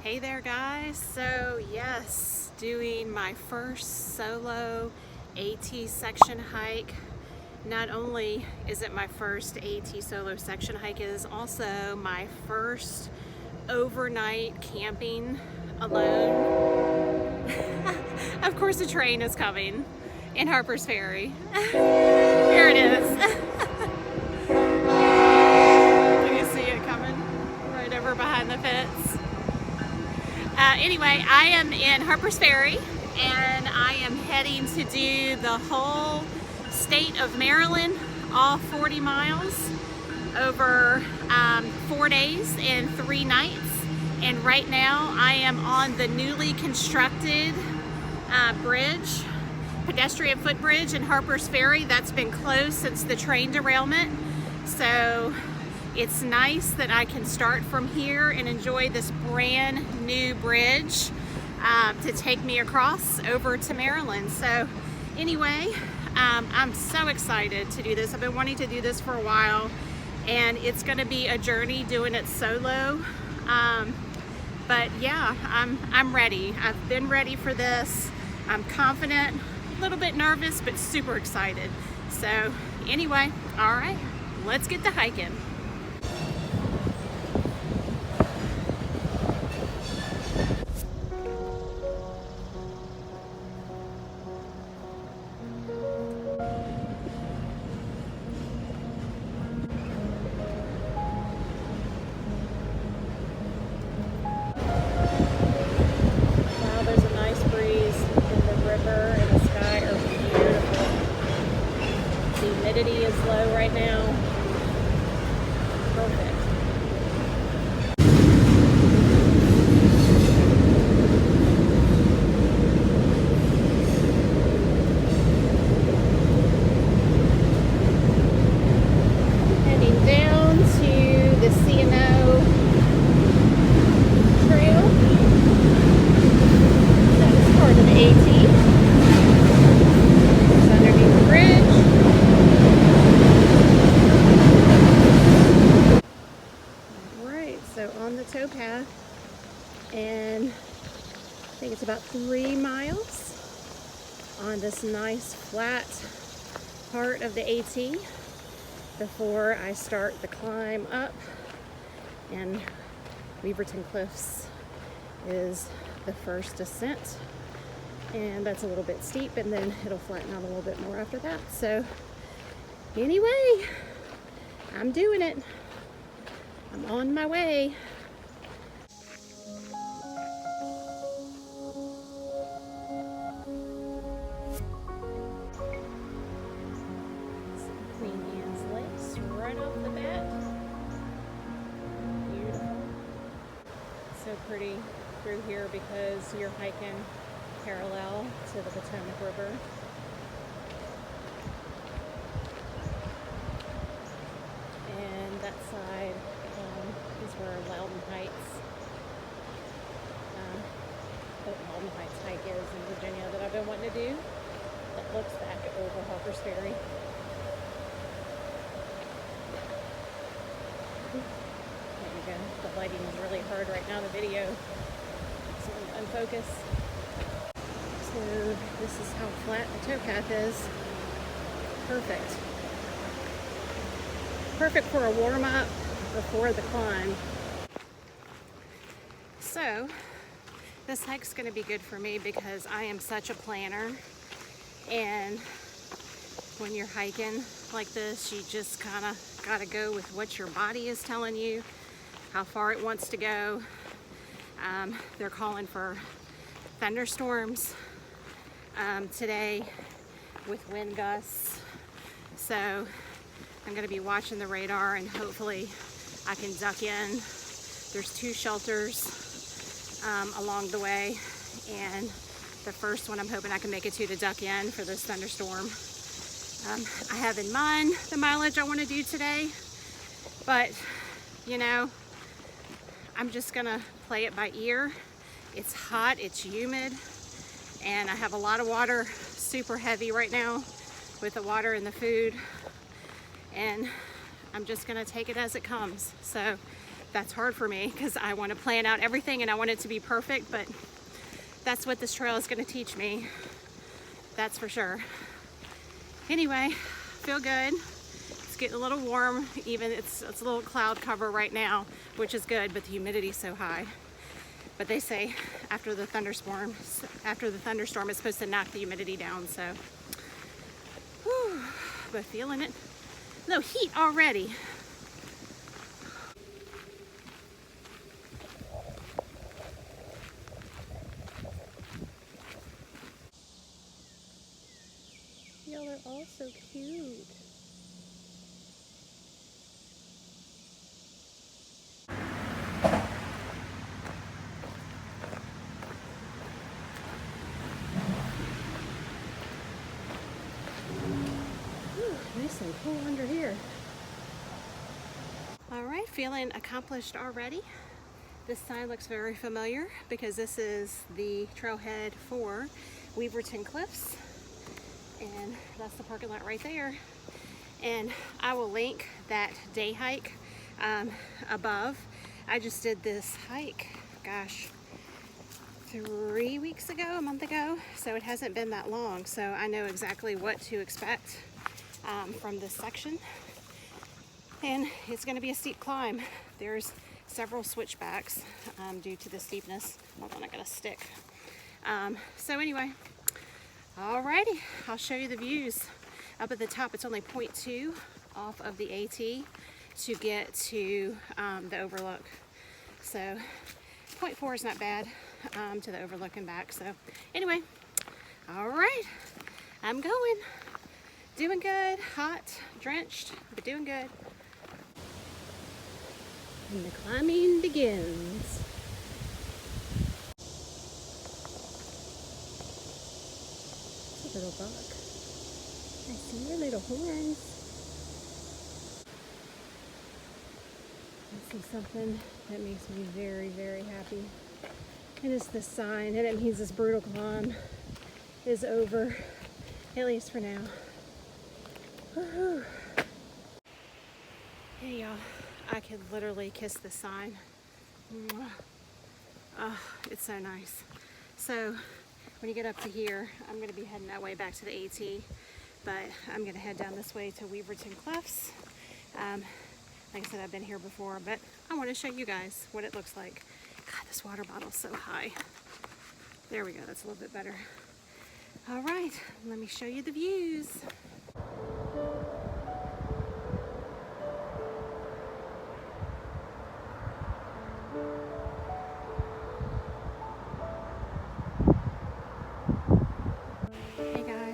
Hey there guys, so yes, doing my first solo AT section hike. Not only is it my first AT solo section hike, it is also my first overnight camping alone. Of course a train is coming in Harpers Ferry. Here it is. Can you see it coming right over behind the fence? Anyway, I am in Harpers Ferry and I am heading to do the whole state of Maryland, all 40 miles over 4 days and 3 nights. And right now I am on the newly constructed bridge, pedestrian footbridge in Harpers Ferry that's been closed since the train derailment. So it's nice that I can start from here and enjoy this brand new bridge to take me across over to Maryland. So anyway, I'm so excited to do this. I've been wanting to do this for a while, and it's going to be a journey doing it solo. But yeah, I'm ready. I've been ready for this. I'm confident, a little bit nervous, but super excited. So anyway, all right, let's get to hiking. Humidity is low right now. Perfect. Heading down to the C&O trail. That is part of the AT. It's underneath the bridge. So on the towpath, and I think it's about 3 miles on this nice flat part of the AT before I start the climb up. And Weaverton Cliffs is the first ascent, and that's a little bit steep, and then it'll flatten out a little bit more after that. So anyway, I'm doing it. I'm on my way. Some Queen Anne's Lace right off the bat. Beautiful. So pretty through here because you're hiking parallel to the Potomac River. And that side is where Loudon Heights hike is in Virginia that I've been wanting to do. That looks back over Harpers Ferry. There you go. The lighting is really hard right now. The video is unfocus. So this is how flat the towpath is. Perfect. Perfect for a warm-up before the climb. So this hike's going to be good for me because I am such a planner, and when you're hiking like this, you just kind of got to go with what your body is telling you, how far it wants to go. They're calling for thunderstorms today with wind gusts, so I'm going to be watching the radar and hopefully I can duck in. There's 2 shelters along the way, and the first one I'm hoping I can make it to duck in for this thunderstorm. I have in mind the mileage I want to do today, but you know, I'm just gonna play it by ear. It's hot, it's humid, and I have a lot of water, super heavy right now with the water and the food, and I'm just gonna take it as it comes. So that's hard for me because I want to plan out everything and I want it to be perfect, but that's what this trail is going to teach me. That's for sure. Anyway, feel good. It's getting a little warm. Even it's a little cloud cover right now, which is good, but the humidity's so high. But they say after the thunderstorm, it's supposed to knock the humidity down. So, whew, but feeling it. No heat already. Y'all are all so cute. Nice and cool under here. All right, feeling accomplished already. This sign looks very familiar because this is the trailhead for Weaverton Cliffs, and that's the parking lot right there. And I will link that day hike above. I just did this hike, gosh, 3 weeks ago, a month ago, so it hasn't been that long, so I know exactly what to expect from this section. And it's going to be a steep climb. There's several switchbacks due to the steepness. Hold on, I gotta stick. So anyway, alrighty, I'll show you the views. Up at the top, it's only 0.2 off of the AT to get to the overlook. So 0.4 is not bad to the overlook and back. So anyway, all right, I'm going. Doing good, hot, drenched, but doing good. And the climbing begins. It's a little buck. I see your little horns. I see something that makes me very, very happy. And it's this sign, and it means this brutal climb is over, at least for now. Woohoo! Hey y'all, I could literally kiss the sign. Oh, it's so nice. So when you get up to here, I'm going to be heading that way back to the AT, but I'm going to head down this way to Weaverton Cliffs. Like I said, I've been here before, but I want to show you guys what it looks like. God, this water bottle's so high. There we go, that's a little bit better. All right, let me show you the views.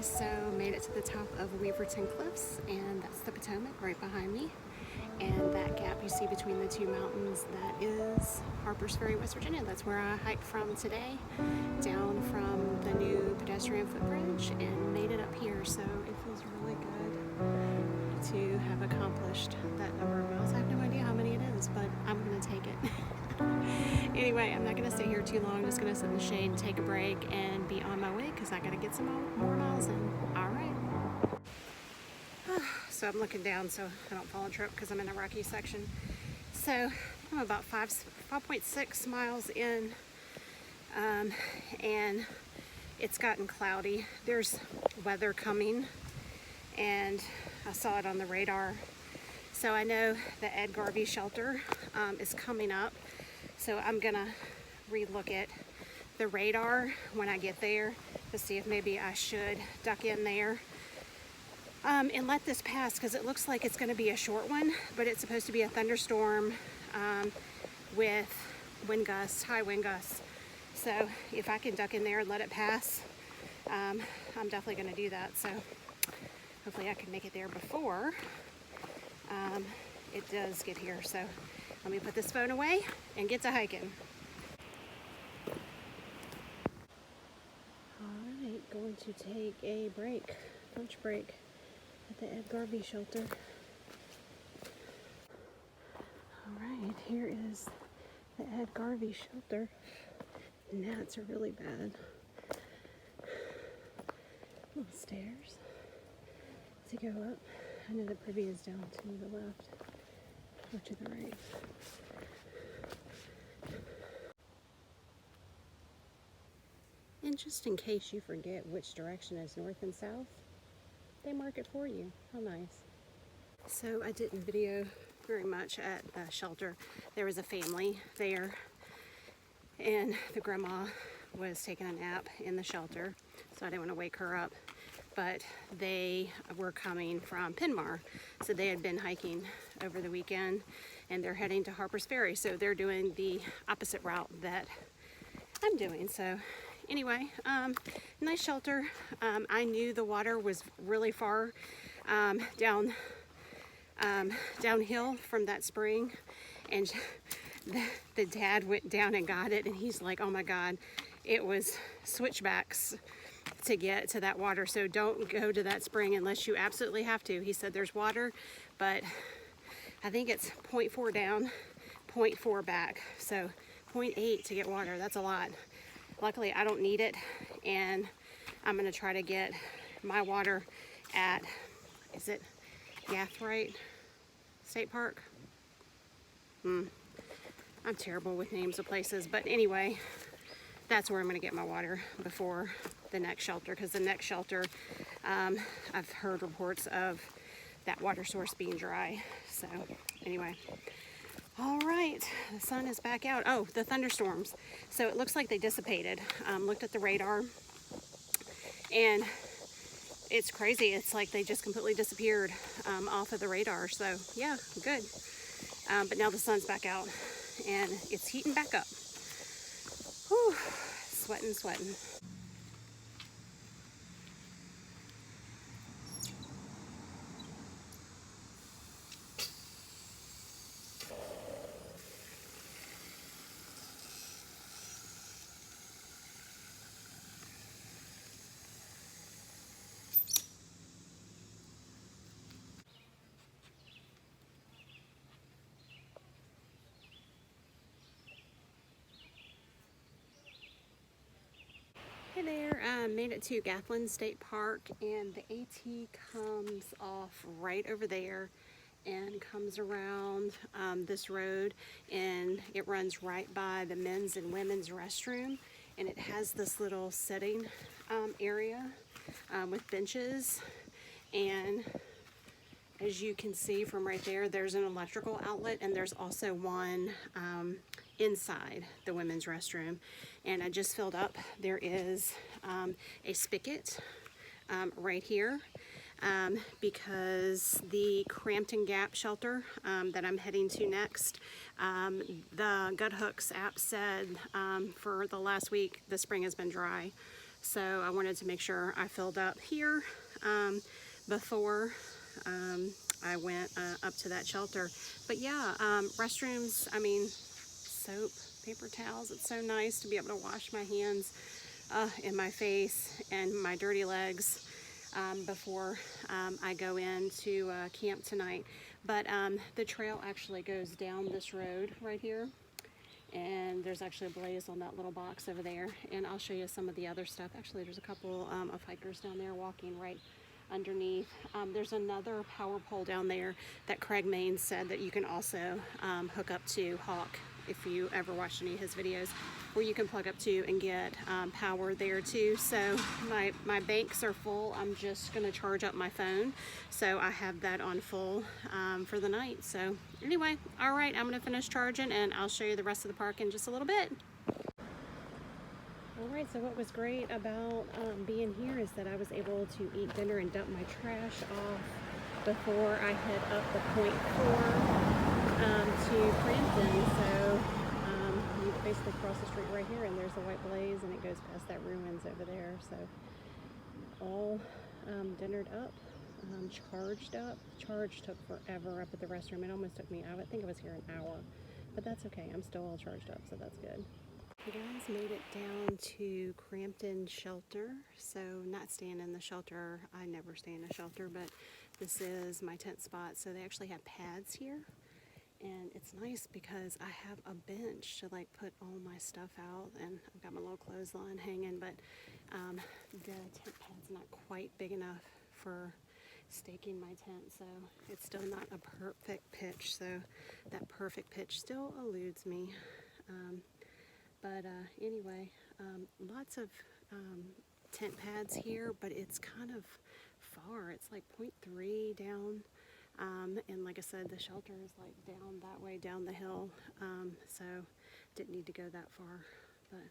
So made it to the top of Weaverton Cliffs, and that's the Potomac right behind me. And that gap you see between the two mountains, that is Harpers Ferry, West Virginia. That's where I hiked from today, down from the new pedestrian footbridge, and made it up here. So it feels really good to have accomplished that number of miles. I have no idea how many it is, but I'm going to take it. Anyway, I'm not going to stay here too long. I'm just going to sit in the shade and take a break and be on my way because I got to get some more miles in. All right. So I'm looking down so I don't fall and trip because I'm in a rocky section. So I'm about 5.6 miles in, and it's gotten cloudy. There's weather coming, and I saw it on the radar. So I know the Garvey shelter is coming up. So I'm gonna relook at the radar when I get there to see if maybe I should duck in there and let this pass, because it looks like it's gonna be a short one, but it's supposed to be a thunderstorm with wind gusts, high wind gusts. So if I can duck in there and let it pass, I'm definitely gonna do that. So hopefully I can make it there before it does get here. So let me put this phone away and get to hiking. All right, going to take a break, lunch break at the Garvey shelter. All right, here is the Garvey shelter. Gnats are really bad. Little stairs to go up. I know the privy is down to the left or to the right. And just in case you forget which direction is north and south, they mark it for you. How nice. So I didn't video very much at the shelter. There was a family there, and the grandma was taking a nap in the shelter, so I didn't want to wake her up. But they were coming from Pinmar, so they had been hiking over the weekend, and they're heading to Harpers Ferry, so they're doing the opposite route that I'm doing. So anyway, nice shelter. I knew the water was really far downhill from that spring, and the dad went down and got it, and he's like, oh my God, it was switchbacks to get to that water, so don't go to that spring unless you absolutely have to. He said there's water, but I think it's 0.4 down, 0.4 back, so 0.8 to get water. That's a lot. Luckily I don't need it, and I'm gonna try to get my water at, is it Gatlin State Park? I'm terrible with names of places, but anyway, that's where I'm going to get my water before the next shelter, because the next shelter, I've heard reports of that water source being dry. So anyway, all right, the sun is back out. Oh, the thunderstorms. So it looks like they dissipated. Looked at the radar, and it's crazy. It's like they just completely disappeared off of the radar. So yeah, good. But now the sun's back out, and it's heating back up. Whew, sweating. Hey there, made it to Gatlin State Park, and the AT comes off right over there and comes around this road, and it runs right by the men's and women's restroom, and it has this little sitting area with benches, and as you can see from right there, there's an electrical outlet, and there's also one inside the women's restroom. And I just filled up. There is a spigot right here because the Crampton Shelter that I'm heading to next, the Gut Hooks app said for the last week the spring has been dry. So I wanted to make sure I filled up here before I went up to that shelter. But yeah, restrooms, I mean, soap, paper towels, it's so nice to be able to wash my hands and my face and my dirty legs before I go into camp tonight. But the trail actually goes down this road right here, and there's actually a blaze on that little box over there, and I'll show you some of the other stuff. Actually, there's a couple of hikers down there walking right underneath. There's another power pole down there that Craig Main said that you can also hook up to Hawk, if you ever watched any of his videos, where you can plug up to and get power there too. So my banks are full. I'm just gonna charge up my phone, so I have that on full for the night. So anyway, all right, I'm gonna finish charging, and I'll show you the rest of the park in just a little bit. Alright, so what was great about being here is that I was able to eat dinner and dump my trash off before I head up the .4 to Crampton. So you basically cross the street right here, and there's a white blaze, and it goes past that ruins over there. So all dinnered up, charged up. Charge took forever up at the restroom. It almost took me, I would think I was here an hour, but that's okay. I'm still all charged up, so that's good. You guys made it down to Crampton Shelter. So not staying in the shelter, I never stay in a shelter, but this is my tent spot. So they actually have pads here, and it's nice because I have a bench to like put all my stuff out, and I've got my little clothesline hanging, but the tent pad's not quite big enough for staking my tent, so it's still not a perfect pitch. So that perfect pitch still eludes me. But anyway, lots of tent pads here, but it's kind of far. It's like 0.3 down, and like I said, the shelter is like down that way, down the hill, so didn't need to go that far. But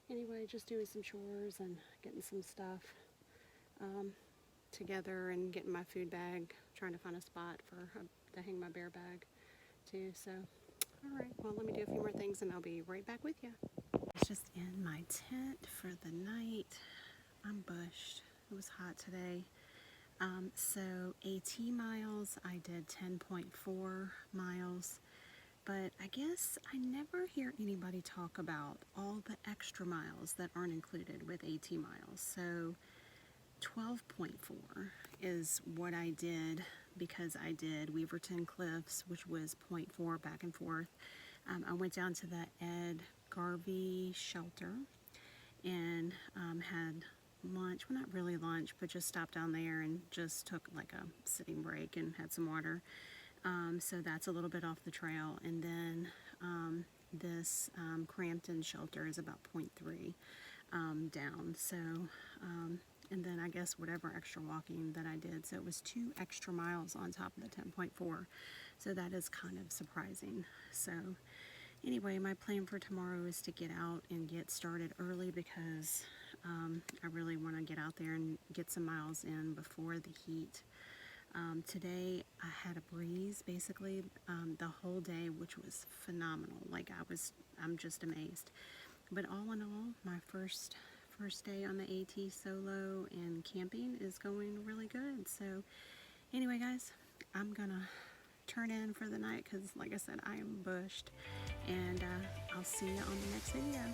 anyway, just doing some chores and getting some stuff together and getting my food bag, trying to find a spot to hang my bear bag too. So alright, well, let me do a few more things and I'll be right back with you. It's just in my tent for the night. I'm bushed. It was hot today. So AT miles, I did 10.4 miles, but I guess I never hear anybody talk about all the extra miles that aren't included with AT miles. So 12.4 is what I did, because I did Weaverton Cliffs, which was 0.4 back and forth. I went down to the Garvey shelter and had lunch. Well, not really lunch, but just stopped down there and just took like a sitting break and had some water. So that's a little bit off the trail. And then this Crampton Shelter is about 0.3 down. So and then I guess whatever extra walking that I did. So it was 2 extra miles on top of the 10.4. So that is kind of surprising. So anyway, my plan for tomorrow is to get out and get started early, because I really want to get out there and get some miles in before the heat. Today I had a breeze basically the whole day, which was phenomenal. Like I'm just amazed. But all in all, my first day on the AT solo and camping is going really good. So anyway, guys, I'm gonna turn in for the night because, like I said, I am bushed, and I'll see you on the next video.